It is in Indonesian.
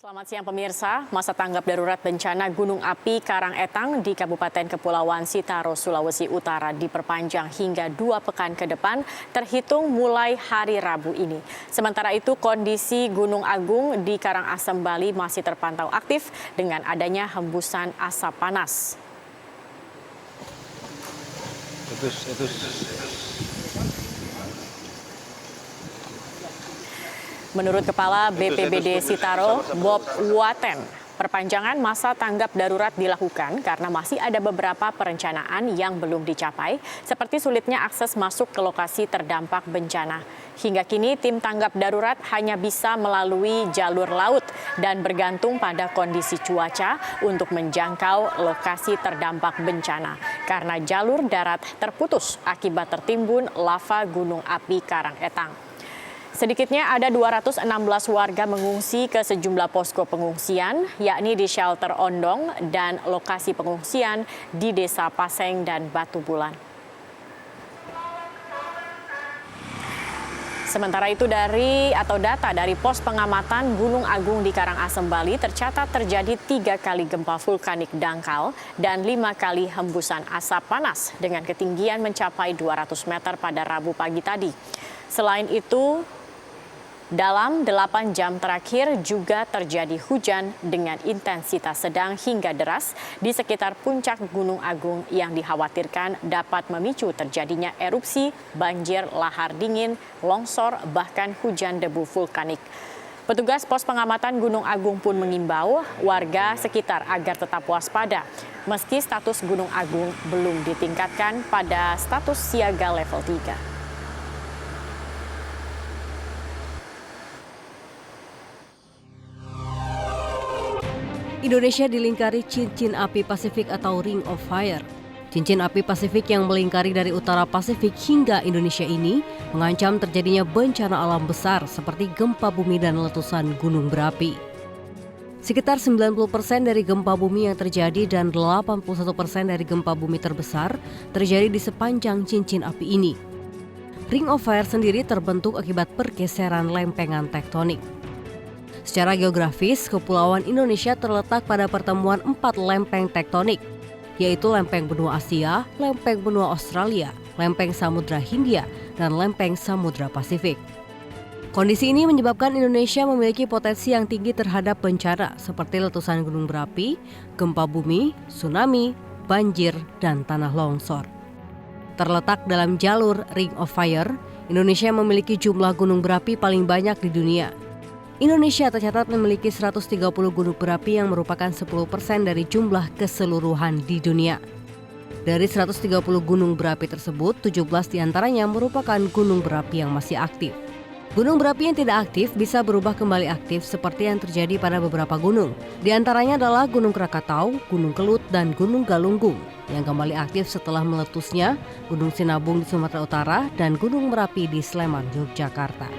Selamat siang pemirsa, masa tanggap darurat bencana Gunung Api Karangetang di Kabupaten Kepulauan Sitaro, Sulawesi Utara diperpanjang hingga 2 pekan ke depan terhitung mulai hari Rabu ini. Sementara itu kondisi Gunung Agung di Karangasem, Bali masih terpantau aktif dengan adanya hembusan asap panas. Menurut Kepala BPBD Sitaro, Bob Waten, perpanjangan masa tanggap darurat dilakukan karena masih ada beberapa perencanaan yang belum dicapai, seperti sulitnya akses masuk ke lokasi terdampak bencana. Hingga kini tim tanggap darurat hanya bisa melalui jalur laut dan bergantung pada kondisi cuaca untuk menjangkau lokasi terdampak bencana karena jalur darat terputus akibat tertimbun lava Gunung Api Karangetang. Sedikitnya ada 216 warga mengungsi ke sejumlah posko pengungsian, yakni di shelter Ondong dan lokasi pengungsian di Desa Paseng dan Batu Bulan. Sementara itu data dari pos pengamatan Gunung Agung di Karangasem, Bali tercatat terjadi 3 kali gempa vulkanik dangkal dan 5 kali hembusan asap panas dengan ketinggian mencapai 200 meter pada Rabu pagi tadi. Selain itu, dalam 8 jam terakhir juga terjadi hujan dengan intensitas sedang hingga deras di sekitar puncak Gunung Agung yang dikhawatirkan dapat memicu terjadinya erupsi, banjir lahar dingin, longsor, bahkan hujan debu vulkanik. Petugas pos pengamatan Gunung Agung pun mengimbau warga sekitar agar tetap waspada meski status Gunung Agung belum ditingkatkan pada status siaga level 3. Indonesia dilingkari cincin api Pasifik atau Ring of Fire. Cincin api Pasifik yang melingkari dari utara Pasifik hingga Indonesia ini mengancam terjadinya bencana alam besar seperti gempa bumi dan letusan gunung berapi. Sekitar 90% dari gempa bumi yang terjadi dan 81% dari gempa bumi terbesar terjadi di sepanjang cincin api ini. Ring of Fire sendiri terbentuk akibat pergeseran lempengan tektonik. Secara geografis, Kepulauan Indonesia terletak pada pertemuan 4 lempeng tektonik, yaitu lempeng benua Asia, lempeng benua Australia, lempeng Samudra Hindia, dan lempeng Samudra Pasifik. Kondisi ini menyebabkan Indonesia memiliki potensi yang tinggi terhadap bencana seperti letusan gunung berapi, gempa bumi, tsunami, banjir, dan tanah longsor. Terletak dalam jalur Ring of Fire, Indonesia memiliki jumlah gunung berapi paling banyak di dunia. Indonesia tercatat memiliki 130 gunung berapi yang merupakan 10% dari jumlah keseluruhan di dunia. Dari 130 gunung berapi tersebut, 17 diantaranya merupakan gunung berapi yang masih aktif. Gunung berapi yang tidak aktif bisa berubah kembali aktif seperti yang terjadi pada beberapa gunung. Di antaranya adalah Gunung Krakatau, Gunung Kelut, dan Gunung Galunggung yang kembali aktif setelah meletusnya Gunung Sinabung di Sumatera Utara dan Gunung Merapi di Sleman, Yogyakarta.